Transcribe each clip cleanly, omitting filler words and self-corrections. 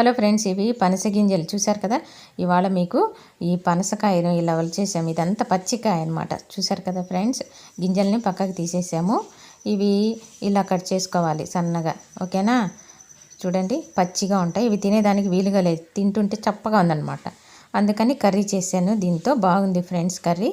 Hello friends, ఇవి పనస గింజలు చూసారు కదా. ఇవాళ మీకు ఈ పనసకాయను ఇలా వలిచేసాము. ఇదంతా పచ్చికాయ అనమాట. చూసారు కదా ఫ్రెండ్స్, గింజల్ని పక్కకు తీసేసాము. ఇవి ఇలా కట్ చేసుకోవాలి సన్నగా, ఓకేనా. చూడండి, పచ్చిగా ఉంటాయి. ఇవి తినేదానికి వీలుగా లేదు, తింటుంటే చప్పగా ఉందన్నమాట. అందుకని కర్రీ చేశాను. దీంతో బాగుంది ఫ్రెండ్స్ కర్రీ.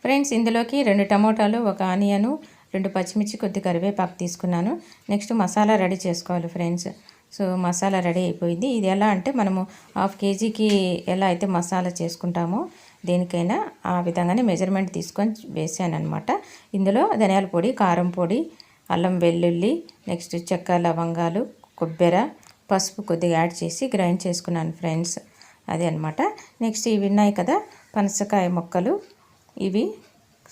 ఫ్రెండ్స్, ఇందులోకి 2 టమోటాలు, 1 ఆనియను, 2 పచ్చిమిర్చి, కొద్ది కరివేపాకు తీసుకున్నాను. నెక్స్ట్ మసాలా రెడీ చేసుకోవాలి ఫ్రెండ్స్. సో మసాలా రెడీ అయిపోయింది. ఇది ఎలా అంటే మనము 1/2 కేజీకి ఎలా అయితే మసాలా చేసుకుంటామో దేనికైనా ఆ విధంగానే మెజర్మెంట్ తీసుకొని వేసాను అనమాట. ఇందులో ధనియాల పొడి, కారం పొడి, అల్లం వెల్లుల్లి, నెక్స్ట్ చెక్క, లవంగాలు, కొబ్బరి, పసుపు కొద్దిగా యాడ్ చేసి గ్రైండ్ చేసుకున్నాను ఫ్రెండ్స్. అదే అనమాట. నెక్స్ట్ ఇవి ఉన్నాయి కదా పనసకాయ ముక్కలు, ఇవి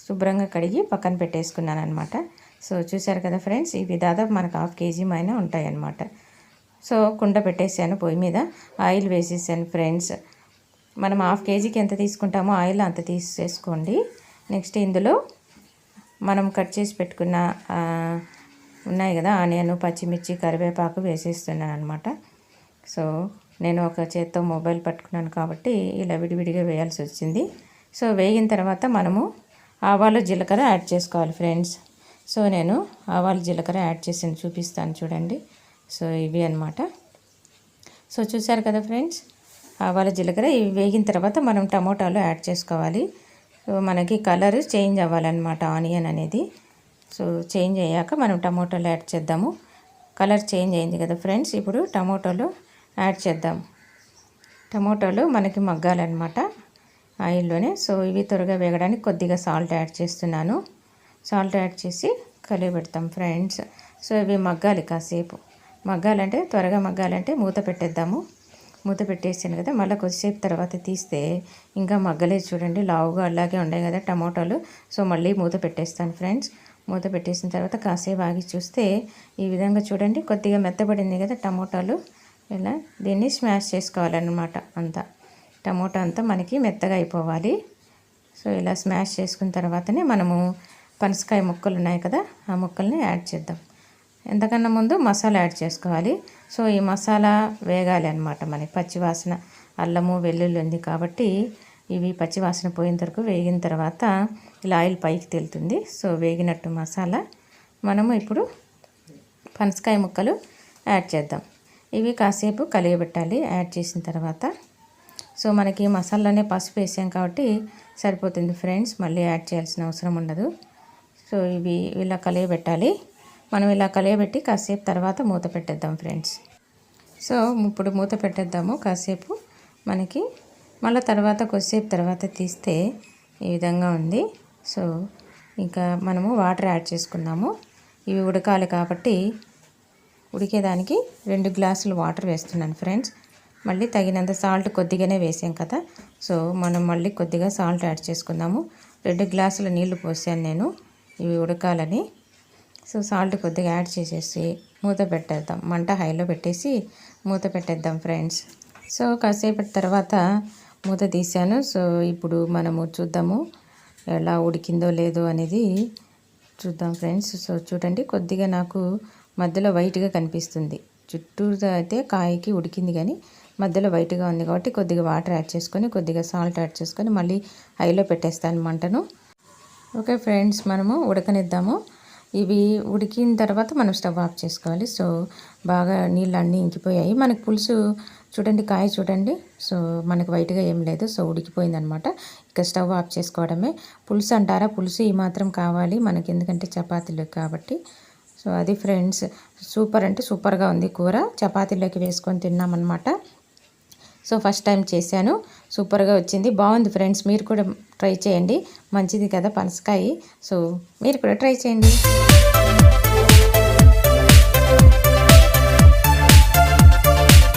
శుభ్రంగా కడిగి పక్కన పెట్టేసుకున్నాను అనమాట. సో చూసారు కదా ఫ్రెండ్స్, ఇవి దాదాపు మనకు 1/2 కేజీ మైన ఉంటాయి అన్నమాట. సో కుండ పెట్టేసాను, పొయ్యి మీద ఆయిల్ వేసేసాను ఫ్రెండ్స్. మనం 1/2 కేజీకి ఎంత తీసుకుంటామో ఆయిల్ అంత తీసేసుకోండి. నెక్స్ట్ ఇందులో మనం కట్ చేసి పెట్టుకున్న ఉన్నాయి కదా ఆనియన్, పచ్చిమిర్చి, కరివేపాకు వేసేస్తున్నాను అనమాట. సో నేను ఒక చేత్తో మొబైల్ పట్టుకున్నాను కాబట్టి ఇలా విడివిడిగా వేయాల్సి వచ్చింది. సో వేగిన తర్వాత మనము ఆవాలు, జీలకర్ర యాడ్ చేసుకోవాలి ఫ్రెండ్స్. సో నేను ఆవాలు, జీలకర్ర యాడ్ చేసి చూపిస్తాను చూడండి. సో ఇవి అనమాట. సో చూసారు కదా ఫ్రెండ్స్, ఆవాలు, జీలకర్ర ఇవి వేగిన తర్వాత మనం టమోటాలు యాడ్ చేసుకోవాలి. సో మనకి కలర్ చేంజ్ అవ్వాలన్నమాట ఆనియన్ అనేది. సో చేంజ్ అయ్యాక మనం టమోటాలు యాడ్ చేద్దాము. కలర్ చేంజ్ అయింది కదా ఫ్రెండ్స్, ఇప్పుడు టమోటాలు యాడ్ చేద్దాం. టమోటాలు మనకి మగ్గాలన్నమాట ఆయిల్లోనే. సో ఇవి త్వరగా వేగడానికి కొద్దిగా సాల్ట్ యాడ్ చేస్తున్నాను. సాల్ట్ యాడ్ చేసి కలిపెడతాం ఫ్రెండ్స్. సో ఇవి మగ్గాలి, కాసేపు మగ్గాలంటే, త్వరగా మగ్గాలంటే మూత పెట్టేద్దాము. మూత పెట్టేసాను కదా, మళ్ళీ కొద్దిసేపు తర్వాత తీస్తే ఇంకా మగ్గలేదు చూడండి, లావుగా అలాగే ఉన్నాయి కదా టమోటాలు. సో మళ్ళీ మూత పెట్టేస్తాను ఫ్రెండ్స్. మూత పెట్టేసిన తర్వాత కాసేపు ఆగి చూస్తే ఈ విధంగా చూడండి కొద్దిగా మెత్తబడింది కదా టమోటాలు. ఇలా దీన్ని స్మాష్ చేసుకోవాలన్నమాట. అంతా టమోటా అంతా మనకి మెత్తగా అయిపోవాలి. సో ఇలా స్మాష్ చేసుకున్న తర్వాతనే మనము పనసకాయ ముక్కలు ఉన్నాయి కదా ఆ ముక్కల్ని యాడ్ చేద్దాం. ఎంతకన్నా ముందు మసాలా యాడ్ చేసుకోవాలి. సో ఈ మసాలా వేగాలి అనమాట. మనకి పచ్చివాసన, అల్లము, వెల్లుల్లి ఉంది కాబట్టి ఇవి పచ్చివాసన పోయిన వరకు వేగిన తర్వాత ఇలా ఆయిల్ పైకి తేలుతుంది. సో వేగినట్టు మసాలా మనము ఇప్పుడు పనసకాయ ముక్కలు యాడ్ చేద్దాం. ఇవి కాసేపు కలియబెట్టాలి. యాడ్ చేసిన తర్వాత సో మనకి మసాలానే పసుపు వేసాం కాబట్టి సరిపోతుంది ఫ్రెండ్స్, మళ్ళీ యాడ్ చేయాల్సిన అవసరం ఉండదు. సో ఇవి ఇలా కలియబెట్టాలి. మనం ఇలా కలియబెట్టి కాసేపు తర్వాత మూత పెట్టేద్దాం ఫ్రెండ్స్. సో ఇప్పుడు మూత పెట్టేద్దాము కాసేపు. మనకి మళ్ళీ తర్వాత కొద్దిసేపు తర్వాత తీస్తే ఈ విధంగా ఉంది. సో ఇంకా మనము వాటర్ యాడ్ చేసుకుందాము. ఇవి ఉడకాలి కాబట్టి ఉడికేదానికి 2 గ్లాసులు వాటర్ వేస్తున్నాను ఫ్రెండ్స్. మళ్ళీ తగినంత సాల్ట్ కొద్దిగానే వేసాం కదా, సో మనం మళ్ళీ కొద్దిగా సాల్ట్ యాడ్ చేసుకుందాము. 2 గ్లాసుల నీళ్లు పోసాను నేను ఇవి ఉడకాలని. సో సాల్ట్ కొద్దిగా యాడ్ చేసేసి మూత పెట్టేద్దాం. మంట హైలో పెట్టేసి మూత పెట్టేద్దాం ఫ్రెండ్స్. సో కాసేపటి తర్వాత మూత తీసాను. సో ఇప్పుడు మనము చూద్దాము ఎలా ఉడికిందో లేదో అనేది చూద్దాం ఫ్రెండ్స్. సో చూడండి, కొద్దిగా నాకు మధ్యలో వైట్గా కనిపిస్తుంది. చుట్టూతో అయితే కాయకి ఉడికింది కానీ మధ్యలో వైట్గా ఉంది కాబట్టి కొద్దిగా వాటర్ యాడ్ చేసుకొని కొద్దిగా సాల్ట్ యాడ్ చేసుకొని మళ్ళీ హైలో పెట్టేస్తాను మంటను. ఓకే ఫ్రెండ్స్, మనము ఉడకనిద్దాము. ఇవి ఉడికిన తర్వాత మనం స్టవ్ ఆఫ్ చేసుకోవాలి. సో బాగా నీళ్ళు అన్నీ ఇంకిపోయాయి. మనకి పులుసు చూడండి, కాయ చూడండి. సో మనకి వైట్గా ఏం లేదు. సో ఉడికిపోయిందనమాట. ఇక స్టవ్ ఆఫ్ చేసుకోవడమే. పులుసు అంటారా, పులుసు ఈ మాత్రం కావాలి మనకి, ఎందుకంటే చపాతీలు కాబట్టి. సో అది ఫ్రెండ్స్, సూపర్ అంటే సూపర్గా ఉంది కూర. చపాతీలోకి వేసుకొని తిన్నామన్నమాట. సో ఫస్ట్ టైం చేశాను, సూపర్గా వచ్చింది, బాగుంది ఫ్రెండ్స్. మీరు కూడా ట్రై చేయండి, మంచిది కదా పనసకాయ. సో మీరు కూడా ట్రై చేయండి.